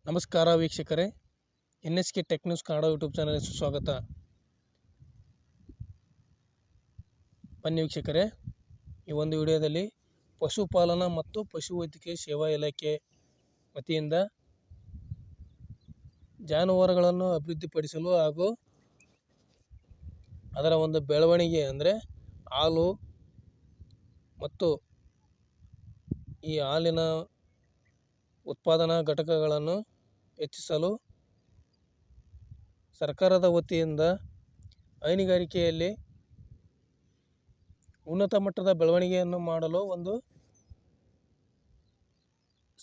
ನಮಸ್ಕಾರ ವೀಕ್ಷಕರೇ, NSK tech news Kannada YouTube ಚಾನಲ್ಗೆ ಸುಸ್ವಾಗತ. ಬನ್ನಿ ವೀಕ್ಷಕರೇ, ಈ ಒಂದು ವಿಡಿಯೋದಲ್ಲಿ ಪಶುಪಾಲನಾ ಮತ್ತು ಪಶುವೈದ್ಯಕೀಯ ಸೇವಾ ಇಲಾಖೆ ವತಿಯಿಂದ ಜಾನುವಾರುಗಳನ್ನು ಅಭಿವೃದ್ಧಿಪಡಿಸಲು ಹಾಗೂ ಅದರ ಒಂದು ಬೆಳವಣಿಗೆ ಅಂದರೆ ಹಾಲು ಮತ್ತು ಈ ಹಾಲಿನ ಉತ್ಪಾದನಾ ಘಟಕಗಳನ್ನು ಹೆಚ್ಚಿಸಲು ಸರ್ಕಾರದ ವತಿಯಿಂದ ಹೈನುಗಾರಿಕೆಯಲ್ಲಿ ಉನ್ನತ ಮಟ್ಟದ ಬೆಳವಣಿಗೆಯನ್ನು ಮಾಡಲು ಒಂದು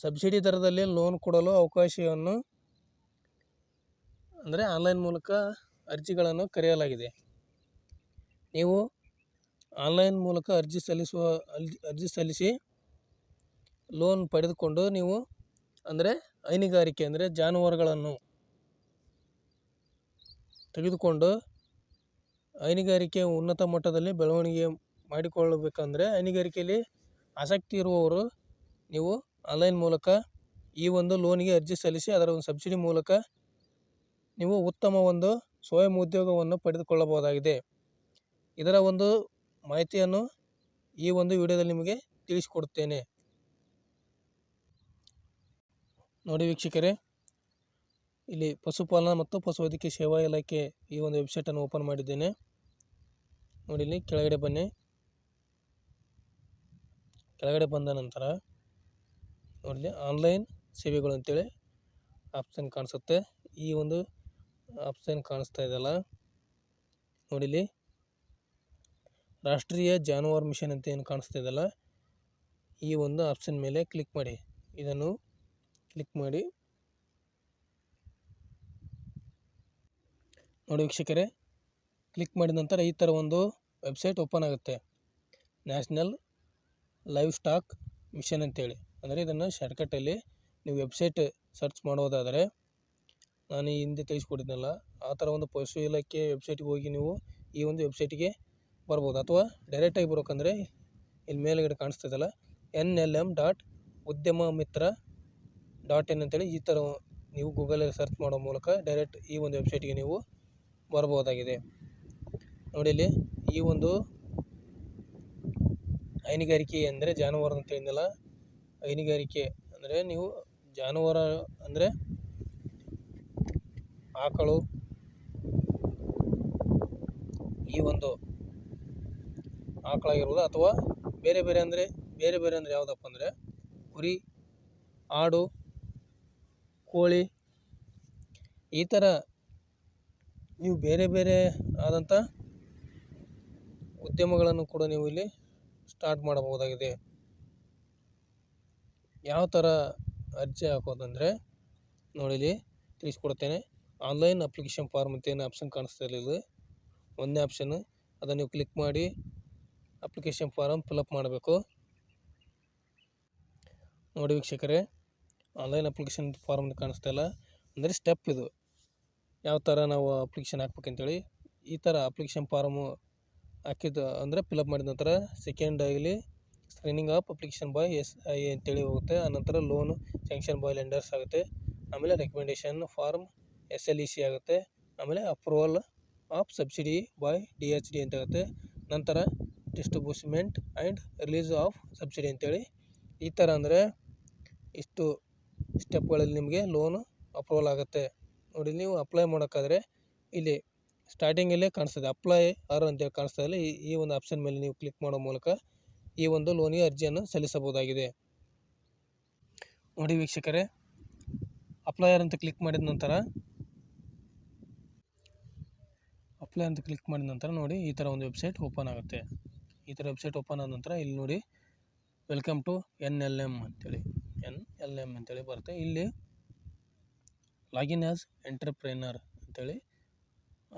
ಸಬ್ಸಿಡಿ ದರದಲ್ಲಿ ಲೋನ್ ಕೊಡಲು ಅವಕಾಶವನ್ನು ಅಂದರೆ ಆನ್ಲೈನ್ ಮೂಲಕ ಅರ್ಜಿಗಳನ್ನು ಕರೆಯಲಾಗಿದೆ. ನೀವು ಆನ್ಲೈನ್ ಮೂಲಕ ಅರ್ಜಿ ಸಲ್ಲಿಸಿ ಲೋನ್ ಪಡೆದುಕೊಂಡು ನೀವು ಅಂದರೆ ಹೈನುಗಾರಿಕೆ ಅಂದರೆ ಜಾನುವಾರುಗಳನ್ನು ತೆಗೆದುಕೊಂಡು ಹೈನುಗಾರಿಕೆ ಉನ್ನತ ಮಟ್ಟದಲ್ಲಿ ಬೆಳವಣಿಗೆ ಮಾಡಿಕೊಳ್ಳಬೇಕಂದ್ರೆ ಹೈನುಗಾರಿಕೆಯಲ್ಲಿ ಆಸಕ್ತಿ ಇರುವವರು ನೀವು ಆನ್ಲೈನ್ ಮೂಲಕ ಈ ಒಂದು ಲೋನಿಗೆ ಅರ್ಜಿ ಸಲ್ಲಿಸಿ ಅದರ ಒಂದು ಸಬ್ಸಿಡಿ ಮೂಲಕ ನೀವು ಉತ್ತಮ ಒಂದು ಸ್ವಯಂ ಉದ್ಯೋಗವನ್ನು ಪಡೆದುಕೊಳ್ಳಬಹುದಾಗಿದೆ. ಇದರ ಒಂದು ಮಾಹಿತಿಯನ್ನು ಈ ಒಂದು ವಿಡಿಯೋದಲ್ಲಿ ನಿಮಗೆ ತಿಳಿಸಿಕೊಡುತ್ತೇನೆ. ನೋಡಿ ವೀಕ್ಷಕರೇ, ಇಲ್ಲಿ ಪಶುಪಾಲನಾ ಮತ್ತು ಪಶುವೈದ್ಯಕೀಯ ಸೇವಾ ಇಲಾಖೆ ಈ ಒಂದು ವೆಬ್ಸೈಟನ್ನು ಓಪನ್ ಮಾಡಿದ್ದೇನೆ. ನೋಡಿ, ಇಲ್ಲಿ ಕೆಳಗಡೆ ಬನ್ನಿ. ಕೆಳಗಡೆ ಬಂದ ನಂತರ ನೋಡಿ ಆನ್ಲೈನ್ ಸೇವೆಗಳು ಅಂತೇಳಿ ಆಪ್ಷನ್ ಕಾಣಿಸುತ್ತೆ. ಈ ಒಂದು ಆಪ್ಷನ್ ಕಾಣಿಸ್ತಾ ಇದೆಯಲ್ಲ, ನೋಡಿ ಇಲ್ಲಿ ರಾಷ್ಟ್ರೀಯ ಜಾನುವಾರು ಮಿಷನ್ ಅಂತ ಏನು ಕಾಣಿಸ್ತಾ ಇದೆಯಲ್ಲ, ಈ ಒಂದು ಆಪ್ಷನ್ ಮೇಲೆ ಕ್ಲಿಕ್ ಮಾಡಿ. ಇದನ್ನು ಕ್ಲಿಕ್ ಮಾಡಿ. ನೋಡಿ ವೀಕ್ಷಕರೇ, ಕ್ಲಿಕ್ ಮಾಡಿದ ನಂತರ ಈ ಥರ ಒಂದು ವೆಬ್ಸೈಟ್ ಓಪನ್ ಆಗುತ್ತೆ. ನ್ಯಾಷನಲ್ ಲೈವ್ ಸ್ಟಾಕ್ ಮಿಷನ್ ಅಂತೇಳಿ, ಅಂದರೆ ಇದನ್ನು ಶಾರ್ಟ್ಕಟ್ಟಲ್ಲಿ ನೀವು ವೆಬ್ಸೈಟ್ ಸರ್ಚ್ ಮಾಡೋದಾದರೆ ನಾನು ಈ ಹಿಂದೆ ತಿಳಿಸ್ಕೊಟ್ಟಿದ್ನಲ್ಲ ಆ ಥರ ಒಂದು ಪಶು ಇಲಾಖೆ ವೆಬ್ಸೈಟ್ಗೆ ಹೋಗಿ ನೀವು ಈ ಒಂದು ವೆಬ್ಸೈಟಿಗೆ ಬರ್ಬೋದು. ಅಥವಾ ಡೈರೆಕ್ಟಾಗಿ ಬರ್ಬೇಕಂದ್ರೆ ಇಲ್ಲಿ ಮೇಲ್ಗಡೆ ಕಾಣಿಸ್ತದಲ್ಲ nlm.udyamamitra.in ಅಂತೇಳಿ ಈ ಥರ ನೀವು ಗೂಗಲಲ್ಲಿ ಸರ್ಚ್ ಮಾಡೋ ಮೂಲಕ ಡೈರೆಕ್ಟ್ ಈ ಒಂದು ವೆಬ್ಸೈಟಿಗೆ ನೀವು ಬರ್ಬೋದಾಗಿದೆ. ನೋಡಿ, ಇಲ್ಲಿ ಈ ಒಂದು ಹೈನುಗಾರಿಕೆ ಅಂದರೆ ಜಾನುವಾರು ಅಂತ ಹೇಳಿದ್ನಲ್ಲ, ಹೈನುಗಾರಿಕೆ ಅಂದರೆ ನೀವು ಜಾನುವಾರು ಅಂದರೆ ಆಕಳು, ಈ ಒಂದು ಆಕಳಾಗಿರ್ಬೋದು ಅಥವಾ ಬೇರೆ ಬೇರೆ ಅಂದರೆ ಯಾವುದಪ್ಪ ಅಂದರೆ ಕುರಿ, ಆಡು, ಕೋಳಿ, ಈ ಥರ ನೀವು ಬೇರೆ ಬೇರೆ ಆದಂಥ ಉದ್ಯಮಗಳನ್ನು ಕೂಡ ನೀವು ಇಲ್ಲಿ ಸ್ಟಾರ್ಟ್ ಮಾಡಬಹುದಾಗಿದೆ. ಯಾವ ಥರ ಅರ್ಜಿ ಹಾಕೋದಂದರೆ ನೋಡಿ ಇಲ್ಲಿ ತಿಳಿಸ್ಕೊಡ್ತೇನೆ. ಆನ್ಲೈನ್ ಅಪ್ಲಿಕೇಶನ್ ಫಾರ್ಮ್ ಅಂತ ಏನು ಆಪ್ಷನ್ ಕಾಣಿಸ್ತಾ ಇರಲಿಲ್ಲ, ಒಂದೇ ಆಪ್ಷನ್ನು, ಅದನ್ನು ನೀವು ಕ್ಲಿಕ್ ಮಾಡಿ ಅಪ್ಲಿಕೇಶನ್ ಫಾರಮ್ ಫಿಲಪ್ ಮಾಡಬೇಕು. ನೋಡಿ ವೀಕ್ಷಕರೇ, ಆನ್ಲೈನ್ ಅಪ್ಲಿಕೇಶನ್ ಫಾರ್ಮ್ ಕಾಣಿಸ್ತಾ ಇಲ್ಲ, ಅಂದರೆ ಸ್ಟೆಪ್ ಇದು ಯಾವ ಥರ ನಾವು ಅಪ್ಲಿಕೇಶನ್ ಹಾಕ್ಬೇಕಂತೇಳಿ. ಈ ಥರ ಅಪ್ಲಿಕೇಶನ್ ಫಾರ್ಮು ಹಾಕಿದ್ದು ಅಂದರೆ ಫಿಲಪ್ ಮಾಡಿದ ನಂತರ ಸೆಕೆಂಡ್ ಆಗಲಿ screening of application by SI ಅಂತೇಳಿ ಹೋಗುತ್ತೆ. ಆನಂತರ ಲೋನ್ ಸ್ಯಾಂಕ್ಷನ್ ಬೈ ಲೆಂಡರ್ಸ್ ಆಗುತ್ತೆ. ಆಮೇಲೆ ರೆಕಮೆಂಡೇಷನ್ ಫಾರ್ಮ್ SLEC ಆಗುತ್ತೆ. ಆಮೇಲೆ approval of subsidy by DHD ಅಂತ ಆಗುತ್ತೆ. ನಂತರ ಡಿಸ್ಟ್ರಿಬ್ಯೂಸ್ಮೆಂಟ್ ಆ್ಯಂಡ್ ರಿಲೀಸ್ ಆಫ್ ಸಬ್ಸಿಡಿ ಅಂತೇಳಿ ಈ ಥರ ಅಂದರೆ ಇಷ್ಟು ಸ್ಟೆಪ್ಗಳಲ್ಲಿ ನಿಮಗೆ ಲೋನು ಅಪ್ರೂವಲ್ ಆಗುತ್ತೆ. ನೋಡಿ, ನೀವು ಅಪ್ಲೈ ಮಾಡೋಕ್ಕಾದರೆ ಇಲ್ಲಿ ಸ್ಟಾರ್ಟಿಂಗಲ್ಲೇ ಕಾಣಿಸ್ತದೆ ಅಪ್ಲೈ ಅಂತೇಳಿ ಕಾಣಿಸ್ತಾ ಇಲ್ಲ. ಈ ಒಂದು ಆಪ್ಷನ್ ಮೇಲೆ ನೀವು ಕ್ಲಿಕ್ ಮಾಡೋ ಮೂಲಕ ಈ ಒಂದು ಲೋನಿಗೆ ಅರ್ಜಿಯನ್ನು ಸಲ್ಲಿಸಬಹುದಾಗಿದೆ. ನೋಡಿ ವೀಕ್ಷಕರೇ, ಅಪ್ಲೈಯರ್ ಅಂತ ಕ್ಲಿಕ್ ಮಾಡಿದ ನಂತರ ನೋಡಿ ಈ ಥರ ಒಂದು ವೆಬ್ಸೈಟ್ ಓಪನ್ ಆಗುತ್ತೆ. ಈ ಥರ ವೆಬ್ಸೈಟ್ ಓಪನ್ ಆದ ನಂತರ ಇಲ್ಲಿ ನೋಡಿ ವೆಲ್ಕಮ್ ಟು NLM ಅಂತೇಳಿ ಬರುತ್ತೆ. ಇಲ್ಲಿ ಲಾಗಿನ್ ಆ್ಯಸ್ ಎಂಟರ್ಪ್ರೆನರ್ ಅಂತೇಳಿ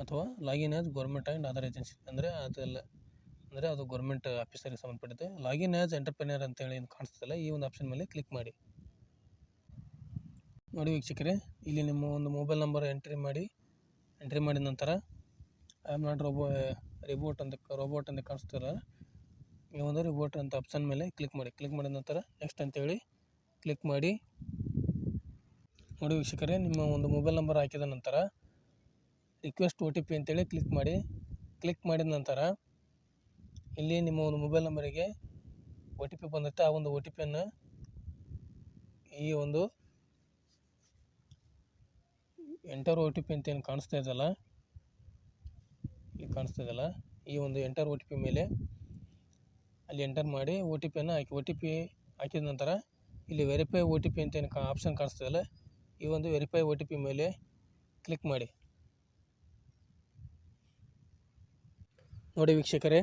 ಅಥವಾ login as government and other agency ಅಂದರೆ ಅದು ಗೌರ್ಮೆಂಟ್ ಆಫೀಸರಿಗೆ ಸಂಬಂಧಪಟ್ಟಿದೆ. ಲಾಗಿನ್ ಆ್ಯಸ್ ಎಂಟರ್ಪ್ರೆನರ್ ಅಂತೇಳಿ ಕಾಣಿಸ್ತಲ್ಲ, ಈ ಒಂದು ಆಪ್ಷನ್ ಮೇಲೆ ಕ್ಲಿಕ್ ಮಾಡಿ. ನೋಡಿ ವೀಕ್ಷಕರೇ, ಇಲ್ಲಿ ನಿಮ್ಮ ಒಂದು ಮೊಬೈಲ್ ನಂಬರ್ ಎಂಟ್ರಿ ಮಾಡಿದ ನಂತರ ಐ ಆಮ್ ನಾಟ್ ರೋಬೋಟ್ ಅಂತ ಕಾಣಿಸ್ತಿಲ್ಲ, ಈ ಒಂದು ರಿಬೋಟ್ ಅಂತ ಆಪ್ಷನ್ ಮೇಲೆ ಕ್ಲಿಕ್ ಮಾಡಿ. ಕ್ಲಿಕ್ ಮಾಡಿದ ನಂತರ ನೆಕ್ಸ್ಟ್ ಅಂತೇಳಿ ಕ್ಲಿಕ್ ಮಾಡಿ. ನೋಡಿ ವೀಕ್ಷಕರೇ, ನಿಮ್ಮ ಒಂದು ಮೊಬೈಲ್ ನಂಬರ್ ಹಾಕಿದ ನಂತರ ರಿಕ್ವೆಸ್ಟ್ OTP ಅಂತೇಳಿ ಕ್ಲಿಕ್ ಮಾಡಿ. ಕ್ಲಿಕ್ ಮಾಡಿದ ನಂತರ ಇಲ್ಲಿ ನಿಮ್ಮ ಒಂದು ಮೊಬೈಲ್ ನಂಬರಿಗೆ OTP ಬಂದಿರುತ್ತೆ. ಆ ಒಂದು OTPಯನ್ನು ಈ ಒಂದು ಎಂಟರ್ OTP ಅಂತ ಏನು ಕಾಣಿಸ್ತಾ ಇದೆಯಲ್ಲ, ಇಲ್ಲಿ ಕಾಣಿಸ್ತಾ ಇದೆಯಲ್ಲ, ಈ ಒಂದು ಎಂಟರ್ OTP ಮೇಲೆ ಅಲ್ಲಿ ಎಂಟರ್ ಮಾಡಿ OTPಯನ್ನು ಹಾಕಿ. OTP ಹಾಕಿದ ನಂತರ ಇಲ್ಲಿ ವೆರಿಫೈ OTP ಅಂತ ಏನು ಆಪ್ಷನ್ ಕಾಣಿಸ್ತದಲ್ಲ, ಈ ಒಂದು ವೆರಿಫೈ OTP ಮೇಲೆ ಕ್ಲಿಕ್ ಮಾಡಿ. ನೋಡಿ ವೀಕ್ಷಕರೇ,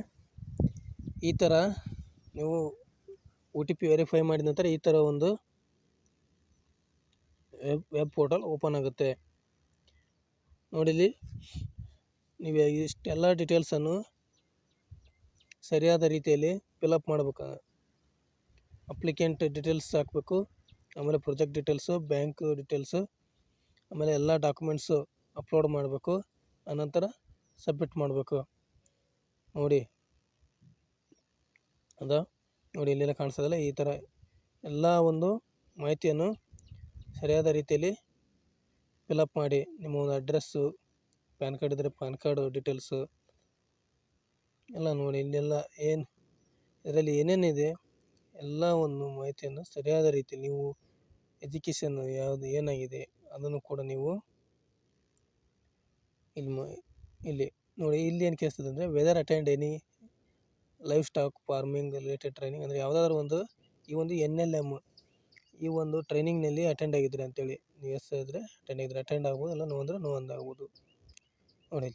ಈ ಥರ ನೀವು OTP ವೆರಿಫೈ ಮಾಡಿದ ನಂತರ ಈ ಥರ ಒಂದು ವೆಬ್ ಪೋರ್ಟಲ್ ಓಪನ್ ಆಗುತ್ತೆ. ನೋಡಿಲಿ, ನೀವು ಇಷ್ಟೆಲ್ಲ ಡೀಟೇಲ್ಸನ್ನು ಸರಿಯಾದ ರೀತಿಯಲ್ಲಿ ಫಿಲಪ್ ಮಾಡಬೇಕು. ಅಪ್ಲಿಕೆಂಟ್ ಡೀಟೇಲ್ಸ್ ಹಾಕಬೇಕು, ಆಮೇಲೆ ಪ್ರಾಜೆಕ್ಟ್ ಡೀಟೇಲ್ಸು, ಬ್ಯಾಂಕ್ ಡೀಟೇಲ್ಸು, ಆಮೇಲೆ ಎಲ್ಲ ಡಾಕ್ಯುಮೆಂಟ್ಸು ಅಪ್ಲೋಡ್ ಮಾಡಬೇಕು. ಆನಂತರ ಸಬ್ಮಿಟ್ ಮಾಡಬೇಕು. ನೋಡಿ ನೋಡಿ ಇಲ್ಲೆಲ್ಲ ಕಾಣಿಸ್ತದಲ್ಲ, ಈ ಥರ ಎಲ್ಲ ಒಂದು ಮಾಹಿತಿಯನ್ನು ಸರಿಯಾದ ರೀತಿಯಲ್ಲಿ ಫಿಲಪ್ ಮಾಡಿ. ನಿಮ್ಮ ಒಂದು ಅಡ್ರೆಸ್ಸು, ಪ್ಯಾನ್ ಕಾರ್ಡ್ ಇದ್ದರೆ ಪ್ಯಾನ್ ಕಾರ್ಡು ಡೀಟೇಲ್ಸು ಎಲ್ಲ ನೋಡಿ. ಇಲ್ಲೆಲ್ಲ ಇದರಲ್ಲಿ ಏನೇನಿದೆ ಎಲ್ಲ ಒಂದು ಮಾಹಿತಿಯನ್ನು ಸರಿಯಾದ ರೀತಿ ನೀವು ಎಜುಕೇಷನ್ ಯಾವುದು ಏನಾಗಿದೆ ಅದನ್ನು ಕೂಡ ನೀವು ಇಲ್ಲಿ ನೋಡಿ. ಇಲ್ಲಿ ಏನು ಕೇಳಿಸ್ತದೆ ಅಂದರೆ whether attend any livestock farming related training, ಅಂದರೆ ಯಾವುದಾದ್ರೂ ಒಂದು ಈ ಒಂದು NLM ಈ ಒಂದು ಟ್ರೈನಿಂಗ್ನಲ್ಲಿ ಅಟೆಂಡ್ ಆಗಿದ್ರಿ ಅಂತೇಳಿ. ನೀವು ಎಸ್ ಇದ್ದರೆ ಅಟೆಂಡ್ ಆಗ್ಬೋದು, ಇಲ್ಲ ನೋ ಅಂದರೆ ನೋ ಅಂದಾಗ್ಬೋದು. ನೋಡಿ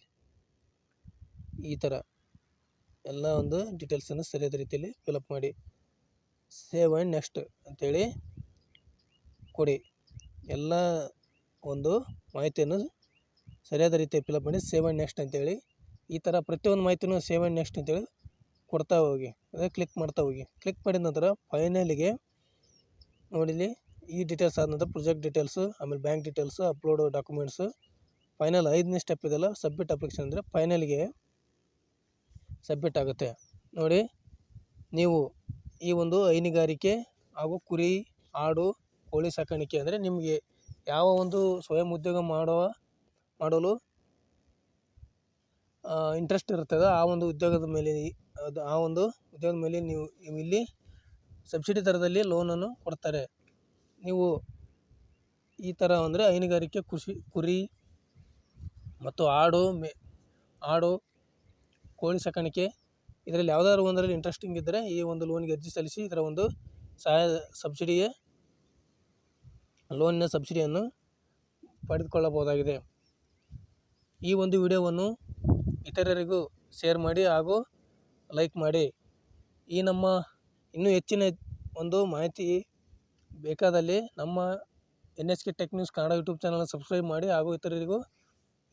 ಈ ಥರ ಎಲ್ಲ ಒಂದು ಡೀಟೇಲ್ಸನ್ನು ಸರಿಯಾದ ರೀತಿಯಲ್ಲಿ ಫಿಲಪ್ ಮಾಡಿ. ಸೇವ್ ಆ್ಯಂಡ್ ನೆಕ್ಸ್ಟ್ ಅಂತೇಳಿ ಕೊಡಿ. ಎಲ್ಲ ಒಂದು ಮಾಹಿತಿಯನ್ನು ಸರಿಯಾದ ರೀತಿಯಲ್ಲಿ ಫಿಲಪ್ ಮಾಡಿ ಸೇವ್ ಆ್ಯಂಡ್ ನೆಕ್ಸ್ಟ್ ಅಂತೇಳಿ. ಈ ಥರ ಪ್ರತಿಯೊಂದು ಮಾಹಿತಿನೂ ಸೇವ್ ಆ್ಯಂಡ್ ನೆಕ್ಸ್ಟ್ ಅಂತೇಳಿ ಕೊಡ್ತಾ ಹೋಗಿ, ಅದೇ ಕ್ಲಿಕ್ ಮಾಡ್ತಾ ಹೋಗಿ. ಕ್ಲಿಕ್ ಮಾಡಿದ ನಂತರ ಫೈನಲಿಗೆ ನೋಡಿಲಿ, ಈ ಡೀಟೇಲ್ಸ್ ಆದ ನಂತರ ಪ್ರಾಜೆಕ್ಟ್ ಡೀಟೇಲ್ಸು, ಆಮೇಲೆ bank details, upload documents, final 5ನೇ ಸ್ಟೆಪ್ ಇದೆಲ್ಲ ಸಬ್ಮಿಟ್ ಅಪ್ಲಿಕೇಶನ್ ಅಂದರೆ ಫೈನಲಿಗೆ ಸಬ್ಮಿಟ್ ಆಗುತ್ತೆ. ನೋಡಿ, ನೀವು ಈ ಒಂದು ಹೈನುಗಾರಿಕೆ ಹಾಗೂ ಕುರಿ, ಆಡು, ಕೋಳಿ ಸಾಕಾಣಿಕೆ ಅಂದರೆ ನಿಮಗೆ ಯಾವ ಒಂದು ಸ್ವಯಂ ಉದ್ಯೋಗ ಮಾಡಲು ಇಂಟ್ರೆಸ್ಟ್ ಇರ್ತದೆ, ಆ ಒಂದು ಉದ್ಯೋಗದ ಮೇಲೆ ನೀವು ಇಲ್ಲಿ ಸಬ್ಸಿಡಿ ದರದಲ್ಲಿ ಲೋನನ್ನು ಕೊಡ್ತಾರೆ. ನೀವು ಈ ಥರ ಅಂದರೆ ಹೈನುಗಾರಿಕೆ, ಕುರಿ ಮತ್ತು ಆಡು, ಕೋಳಿ ಸಾಕಾಣಿಕೆ ಇದರಲ್ಲಿ ಯಾವುದಾದ್ರು ಒಂದರಲ್ಲಿ ಇಂಟ್ರೆಸ್ಟಿಂಗ್ ಇದ್ದರೆ ಈ ಒಂದು ಲೋನಿಗೆ ಅರ್ಜಿ ಸಲ್ಲಿಸಿ ಇದರ ಒಂದು ಲೋನಿನ ಸಬ್ಸಿಡಿಯನ್ನು ಪಡೆದುಕೊಳ್ಳಬಹುದಾಗಿದೆ. ಈ ಒಂದು ವಿಡಿಯೋವನ್ನು ಇತರರಿಗೂ ಶೇರ್ ಮಾಡಿ ಹಾಗೂ ಲೈಕ್ ಮಾಡಿ. ಈ ನಮ್ಮ ಇನ್ನೂ ಹೆಚ್ಚಿನ ಒಂದು ಮಾಹಿತಿ ಬೇಕಾದಲ್ಲಿ ನಮ್ಮ NSK tech news Kannada YouTube ಚಾನಲ್ನ ಸಬ್ಸ್ಕ್ರೈಬ್ ಮಾಡಿ ಹಾಗೂ ಇತರರಿಗೂ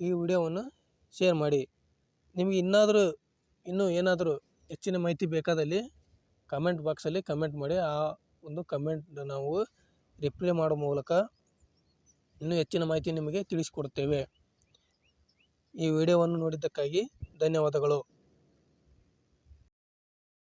ಈ ವಿಡಿಯೋವನ್ನು ಶೇರ್ ಮಾಡಿ. ನಿಮಗೆ ಇನ್ನೂ ಏನಾದರೂ ಹೆಚ್ಚಿನ ಮಾಹಿತಿ ಬೇಕಾದಲ್ಲಿ ಕಮೆಂಟ್ ಬಾಕ್ಸಲ್ಲಿ ಕಮೆಂಟ್ ಮಾಡಿ. ಆ ಒಂದು ಕಮೆಂಟ್ ನಾವು ರಿಪ್ಲೈ ಮಾಡೋ ಮೂಲಕ ಇನ್ನೂ ಹೆಚ್ಚಿನ ಮಾಹಿತಿ ನಿಮಗೆ ತಿಳಿಸಿಕೊಡುತ್ತೇವೆ. ಈ ವಿಡಿಯೋವನ್ನು ನೋಡಿದ್ದಕ್ಕಾಗಿ ಧನ್ಯವಾದಗಳು.